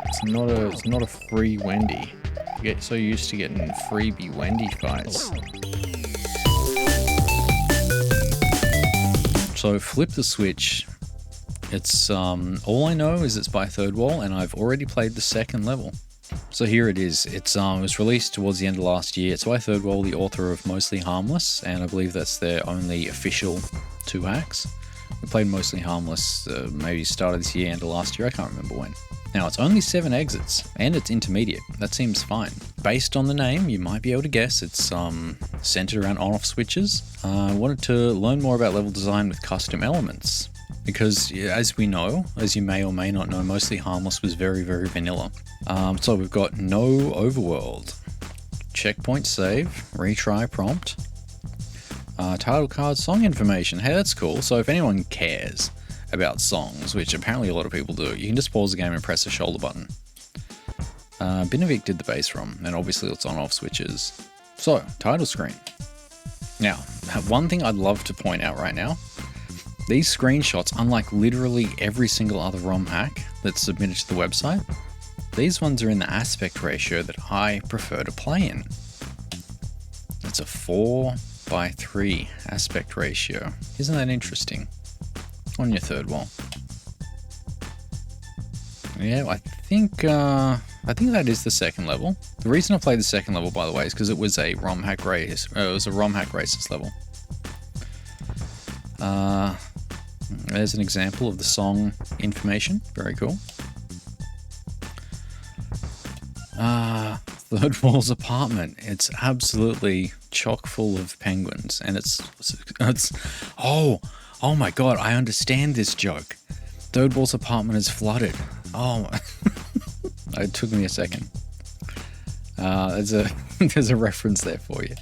It's not a free Wendy. You get so used to getting freebie Wendy fights. So flip the switch. It's all I know is it's by Thirdwall, and I've already played the second level. So here it is. It was released towards the end of last year. It's by Thirdwall, the author of Mostly Harmless, and I believe that's their only official 2 hacks. We played Mostly Harmless maybe started this year, end of last year, I can't remember when. Now it's only 7 exits, and it's intermediate. That seems fine. Based on the name, you might be able to guess it's centered around on-off switches. I wanted to learn more about level design with custom elements. Because, as we know, as you may or may not know, Mostly Harmless was very, very vanilla. So we've got no overworld, checkpoint save, retry prompt, title card, song information. Hey, that's cool. So if anyone cares about songs, which apparently a lot of people do, you can just pause the game and press the shoulder button. Binavik did the bass drum, and obviously it's on-off switches. So, title screen. Now, one thing I'd love to point out right now, these screenshots, unlike literally every single other ROM hack that's submitted to the website, these ones are in the aspect ratio that I prefer to play in. It's a 4:3 aspect ratio. Isn't that interesting? On your Thirdwall. Yeah, I think that is the second level. The reason I played the second level, by the way, is because it was a ROM hack race. It was a ROM hack races level. There's an example of the song information. Very cool. Thirdwall's apartment. It's absolutely chock full of penguins, and it's oh my god, I understand this joke. Thirdwall's apartment is flooded. Oh, it took me a second. There's a reference there for you.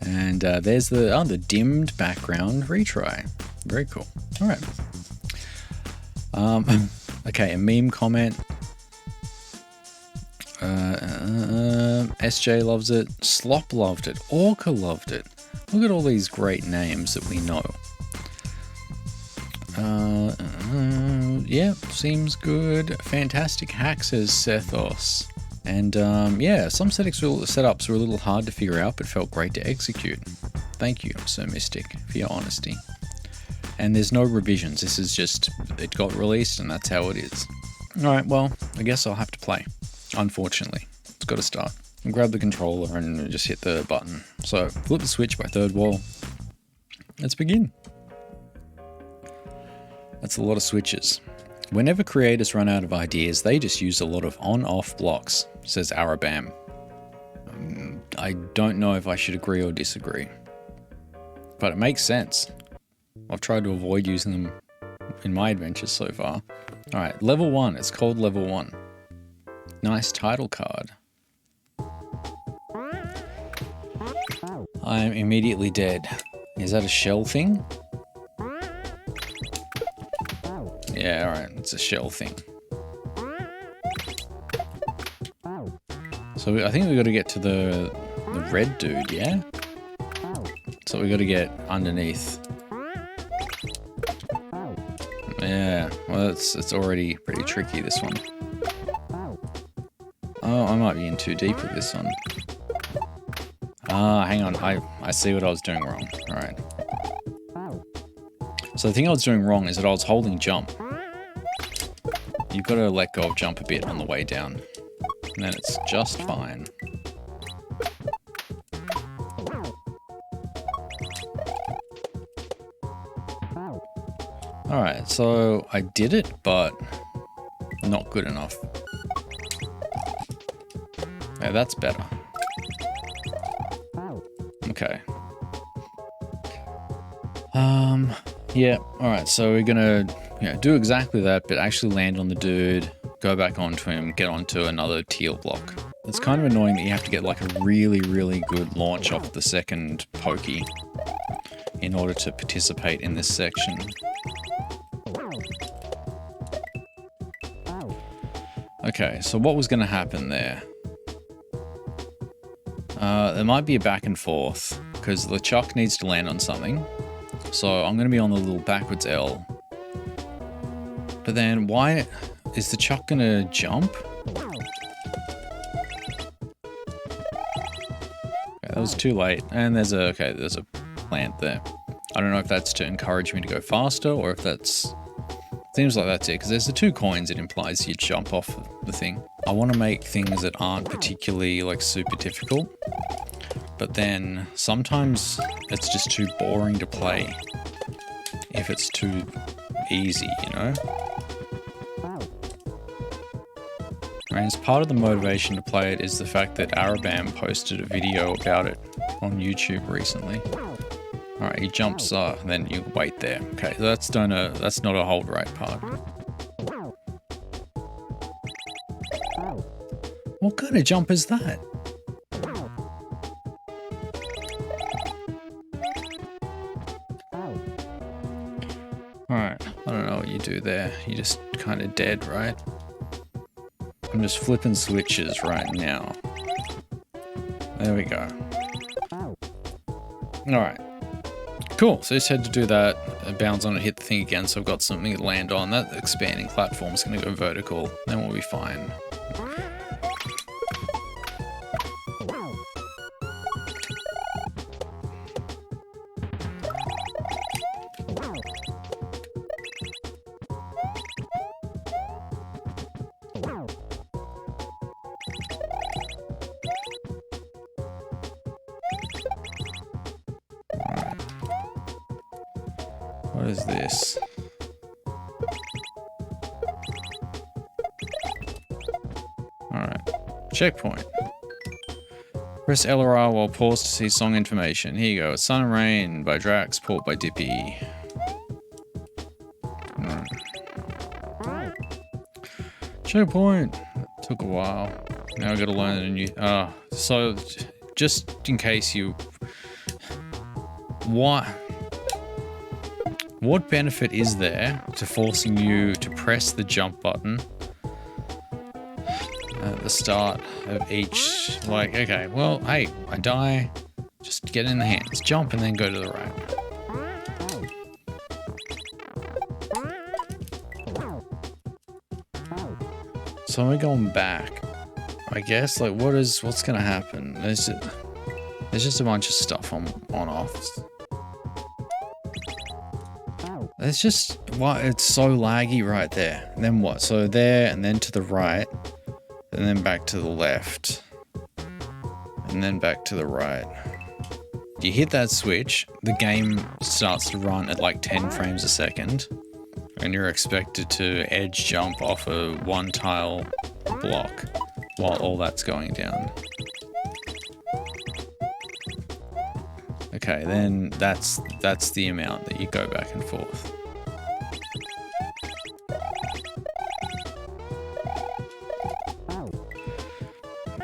And there's the dimmed background retry. Very cool. All right. Okay, a meme comment. SJ loves it. Slop loved it. Orca loved it. Look at all these great names that we know. Yeah, seems good. Fantastic hack, says Sethos. And yeah, some setups were a little hard to figure out, but felt great to execute. Thank you, Sir Mystic, for your honesty. And there's no revisions. This is just, it got released and that's how it is. Alright, well, I guess I'll have to play. Unfortunately. It's got to start. And grab the controller and just hit the button. So, flip the switch by Thirdwall. Let's begin. That's a lot of switches. Whenever creators run out of ideas, they just use a lot of on-off blocks, says Arabam. I don't know if I should agree or disagree. But it makes sense. I've tried to avoid using them in my adventures so far. Alright, level 1. It's called level 1. Nice title card. I'm immediately dead. Is that a shell thing? Yeah, alright, it's a shell thing. So I think we got to get to the red dude, yeah? So we got to get underneath. Yeah, well it's already pretty tricky, this one. Oh, I might be in too deep with this one. Ah, hang on, I see what I was doing wrong. Alright. So the thing I was doing wrong is that I was holding jump. You've got to let go of jump a bit on the way down. And then it's just fine. Alright, so I did it, but not good enough. Yeah, that's better. Okay. Yeah, alright, so we're gonna do exactly that, but actually land on the dude, go back onto him, get onto another teal block. It's kind of annoying that you have to get like a really, really good launch off the second pokey in order to participate in this section. Okay, so what was going to happen there? There might be a back and forth, because LeChuck needs to land on something. So I'm going to be on the little backwards L. But then why Is the chuck gonna jump? That was too late. And there's a plant there. I don't know if that's to encourage me to go faster or if that's... Seems like that's it, because there's the 2 coins, it implies you jump off the thing. I want to make things that aren't particularly like super difficult, but then sometimes it's just too boring to play if it's too easy, you know? And as part of the motivation to play it is the fact that Arabam posted a video about it on YouTube recently. Alright, he jumps and then you wait there. Okay, so that's not a hold right part. What kind of jump is that? Alright, I don't know what you do there. You're just kind of dead, right? I'm just flipping switches right now. There we go. Alright. Cool, so just had to do that, bounce on it, hit the thing again, so I've got something to land on. That expanding platform is going to go vertical, then we'll be fine. What is this? Alright. Checkpoint. Press LRR while paused to see song information. Here you go. Sun and Rain by Drax, port by Dippy. Checkpoint. That took a while. Now I gotta learn a new... so just in case you... What benefit is there to forcing you to press the jump button at the start of each, like, okay, well, hey, I die, just get in the hands, jump and then go to the right. So we're going back, I guess, like, what's gonna happen? There's just a bunch of stuff on off. It's just, it's so laggy right there. And then what? So there, and then to the right, and then back to the left, and then back to the right. You hit that switch, the game starts to run at like 10 frames a second, and you're expected to edge jump off a 1-tile block while all that's going down. Okay, then that's the amount that you go back and forth.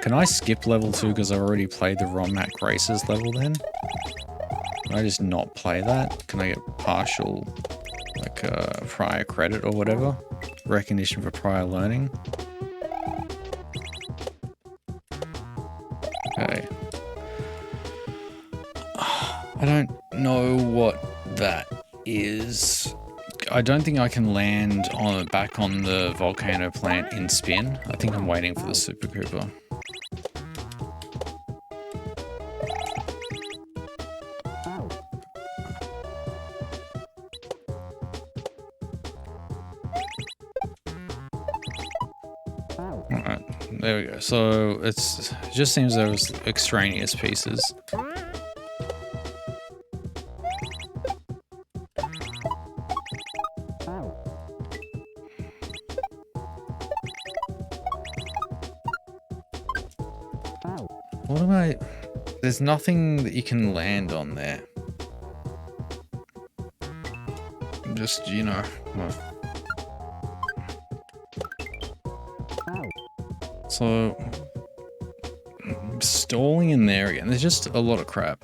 Can I skip level 2 because I already played the romhack races level then? Can I just not play that? Can I get partial, like, prior credit or whatever? Recognition for prior learning? Okay. I don't know what that is. I don't think I can land back on the volcano plant in spin. I think I'm waiting for the Super Cooper. Alright, there we go. So it just seems there was extraneous pieces. What am I... There's nothing that you can land on there. Just, you know... So... stalling in there again. There's just a lot of crap.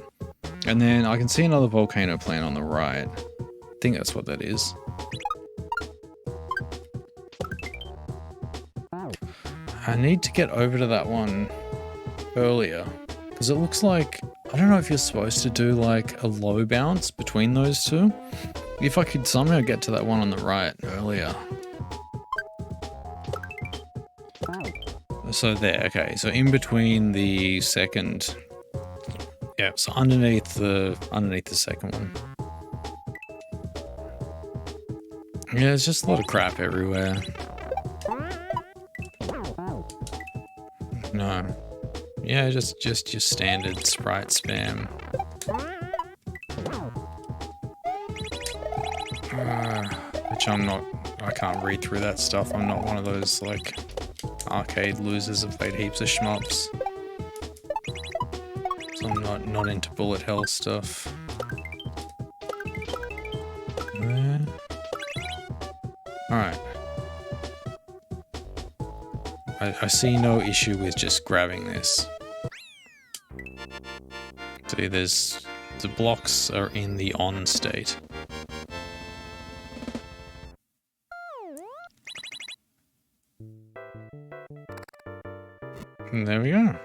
And then I can see another volcano plant on the right. I think that's what that is. I need to get over to that one earlier, because it looks like, I don't know if you're supposed to do like a low bounce between those two. If I could somehow get to that one on the right earlier. So there, okay. So in between the second, yeah. So underneath the second one. Yeah, there's just a lot of crap everywhere. No. Yeah, just your standard sprite spam. Which I can't read through that stuff. I'm not one of those, like, arcade losers that played heaps of shmups. So I'm not into bullet hell stuff. Alright. I see no issue with just grabbing this. See, the blocks are in the on state. And there we go.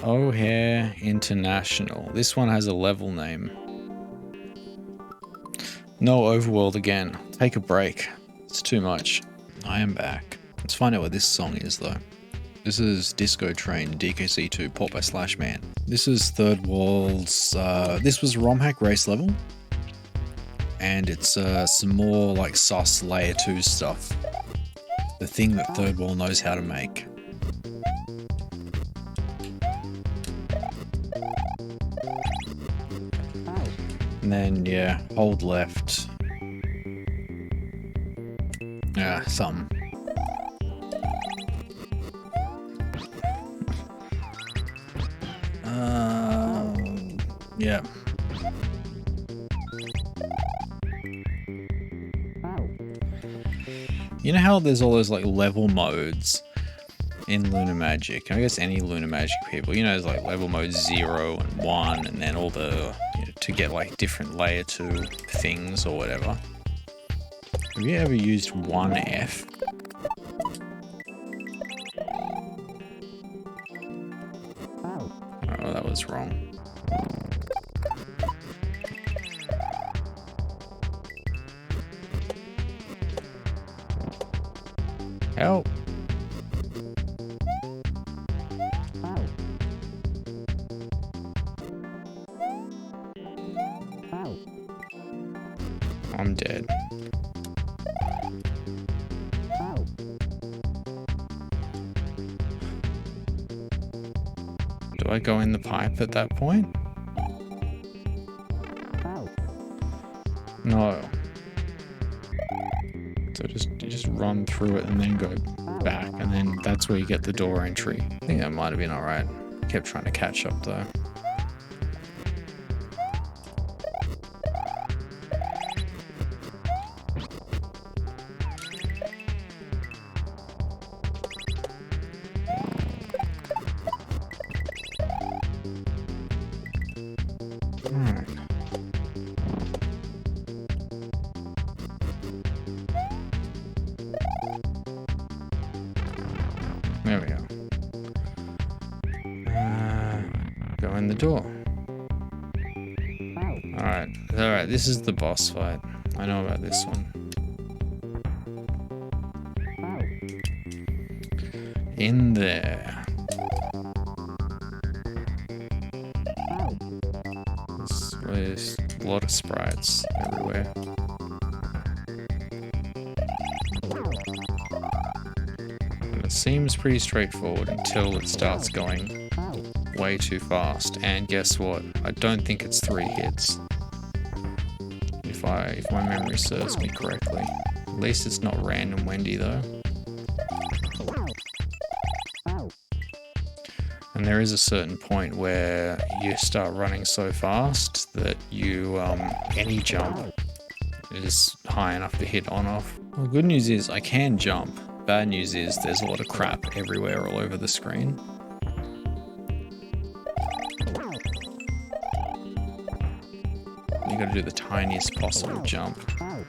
O'Hare International. This one has a level name. No overworld again. Take a break. It's too much. I am back. Let's find out what this song is though. This is Disco Train DKC2 Port by Slashman. This is Thirdwall's, this was romhack race level. And it's some more like sus layer 2 stuff. The thing that Thirdwall knows how to make. And then, yeah, hold left. Yeah, something. Yeah. You know how there's all those like level modes in Lunar Magic? I guess any Lunar Magic people, you know, there's like level mode 0 and 1 and then all the, you know, to get like different layer 2 things or whatever. Have you ever used 1F? Oh, that was wrong. Help! I'm dead. Do I go in the pipe at that point? No. So you just run through it and then go back, and then that's where you get the door entry. I think that might have been alright. Kept trying to catch up though. There we go. Go in the door. Alright, this is the boss fight. I know about this one. In there. There's a lot of sprites everywhere. It seems pretty straightforward until it starts going way too fast. And guess what? I don't think it's 3 hits. If my memory serves me correctly. At least it's not random Wendy though. And there is a certain point where you start running so fast that you any jump is high enough to hit on off. Well, good news is I can jump. Bad news is there's a lot of crap everywhere all over the screen. You gotta do the tiniest possible jump. Oh,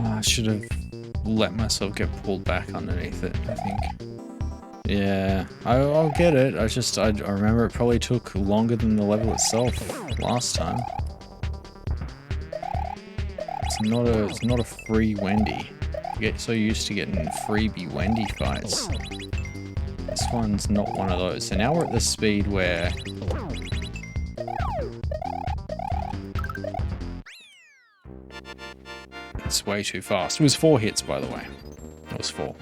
I should have let myself get pulled back underneath it, I think. Yeah, I'll get it. I remember it probably took longer than the level itself last time. It's not a free Wendy. You get so used to getting freebie Wendy fights. This one's not one of those. So now we're at the speed where it's way too fast. It was 4 hits, by the way. It was 4.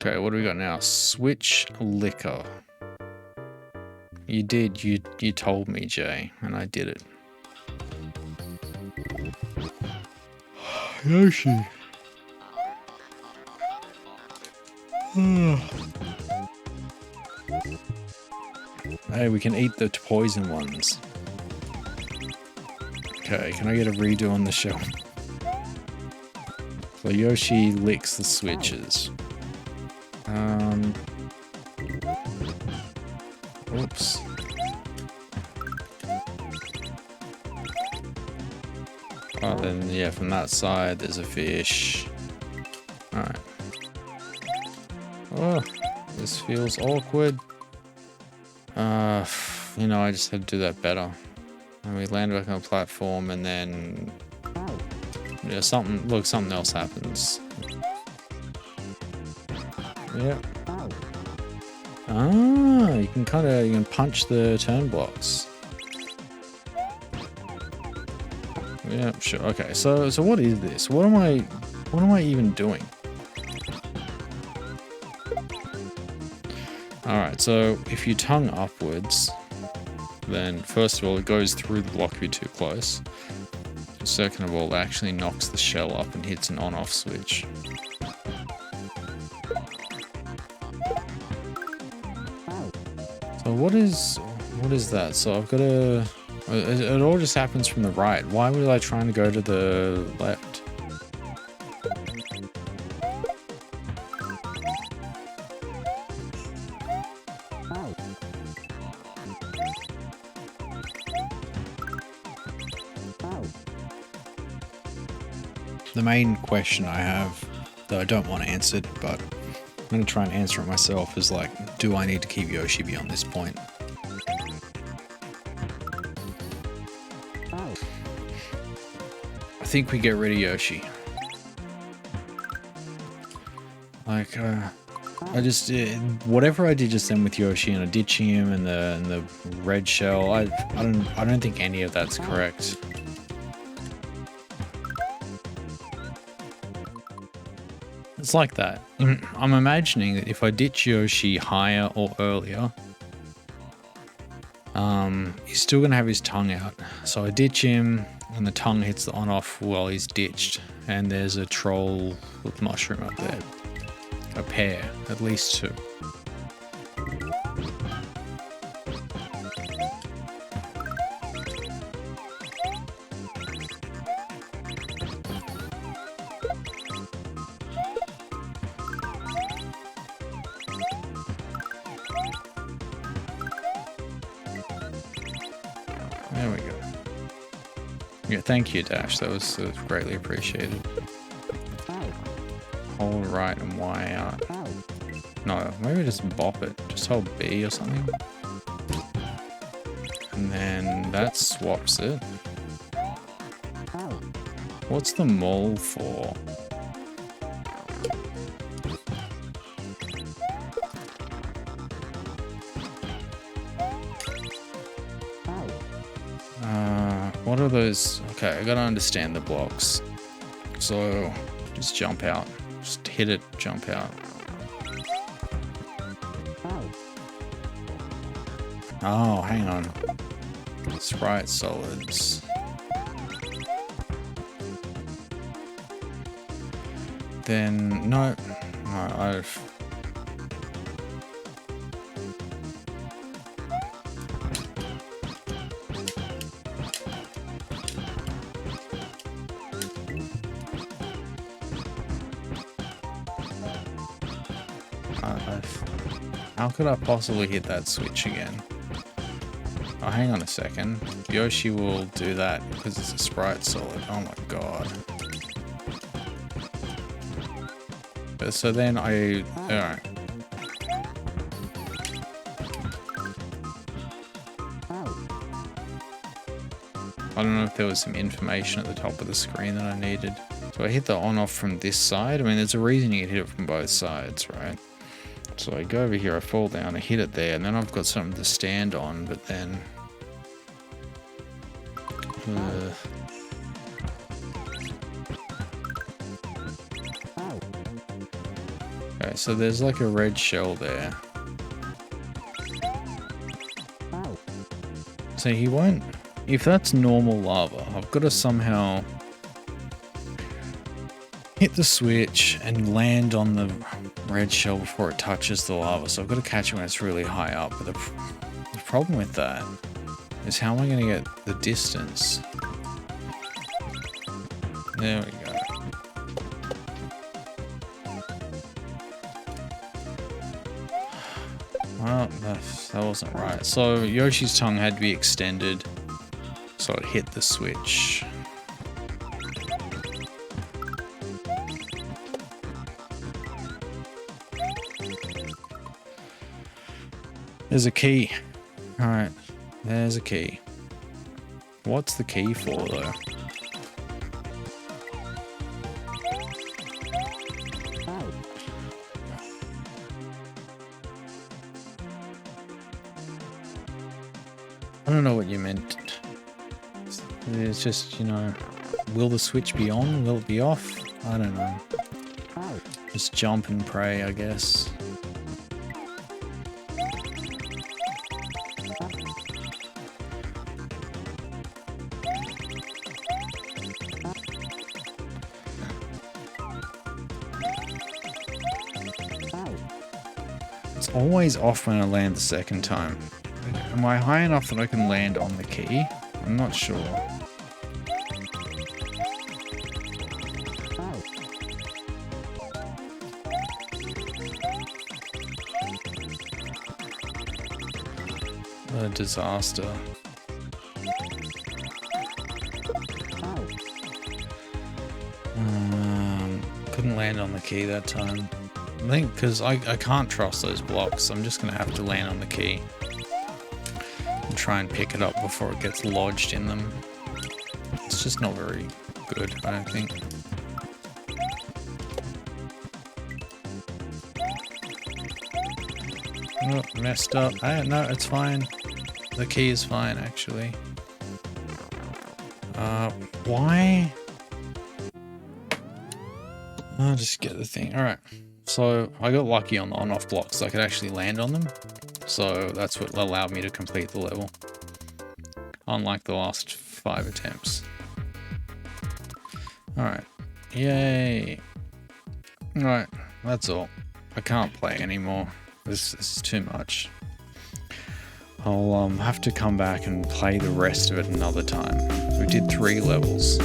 Okay, what do we got now? Switch liquor. You did. You told me, Jay, and I did it. Yoshi. Hey, we can eat the poison ones. Okay, can I get a redo on the show? So Yoshi licks the switches. Oops. Oh, then yeah, from that side there's a fish. Alright. Oh, this feels awkward. You know, I just had to do that better. And we land back on a platform and then yeah, something else happens. Yeah. Ah, you can punch the turn blocks. Yeah, sure. Okay, so what is this? What am I even doing? Alright, so if you tongue upwards, then first of all it goes through the block if you're too close. Second of all, it actually knocks the shell up and hits an on-off switch. So what is that? So I've got to... It all just happens from the right. Why was I trying to go to the left? The main question I have, though I don't want answered, but I'm going to try and answer it myself, is like, do I need to keep Yoshi beyond this point? I think we get rid of Yoshi. Like, I just whatever I did just then with Yoshi and ditching him and the red shell, I don't think any of that's correct. It's like that. I'm imagining that if I ditch Yoshi higher or earlier, he's still gonna have his tongue out. So I ditch him, and the tongue hits the on-off while he's ditched, and there's a troll with mushroom up there. A pair, at least 2. There we go. Yeah, thank you, Dash. That was greatly appreciated. Hold right and Y out. No, maybe just bop it. Just hold B or something. And then that swaps it. What's the mole for? What are those? Okay, I gotta understand the blocks. So, just jump out. Just hit it, jump out. Oh, hang on. Sprite solids. Then, no, I've... How could I possibly hit that switch again? Oh, hang on a second. Yoshi will do that because it's a sprite solid. Oh my god. But so then alright. I don't know if there was some information at the top of the screen that I needed. So I hit the on off from this side. I mean, there's a reason you can hit it from both sides, right? So I go over here, I fall down, I hit it there, and then I've got something to stand on, but then... Okay, so there's like a red shell there. So he won't... If that's normal lava, I've got to somehow hit the switch and land on the red shell before it touches the lava. So I've got to catch it when it's really high up. But the problem with that is how am I going to get the distance? There we go. Well, that wasn't right. So Yoshi's tongue had to be extended. So it hit the switch. There's a key. Alright, there's a key. What's the key for, though? I don't know what you meant. It's just, you know, will the switch be on? Will it be off? I don't know. Just jump and pray, I guess. It's always off when I land the second time. Am I high enough that I can land on the key? I'm not sure. What a disaster. Couldn't land on the key that time. I think because I can't trust those blocks, I'm just going to have to land on the key. And try and pick it up before it gets lodged in them. It's just not very good, I don't think. Oh, messed up. No, it's fine. The key is fine, actually. Why? I'll just get the thing. Alright. So, I got lucky on the on-off blocks. I could actually land on them. So, that's what allowed me to complete the level. Unlike the last 5 attempts. Alright. Yay. Alright. That's all. I can't play anymore. This is too much. I'll have to come back and play the rest of it another time. We did 3 levels.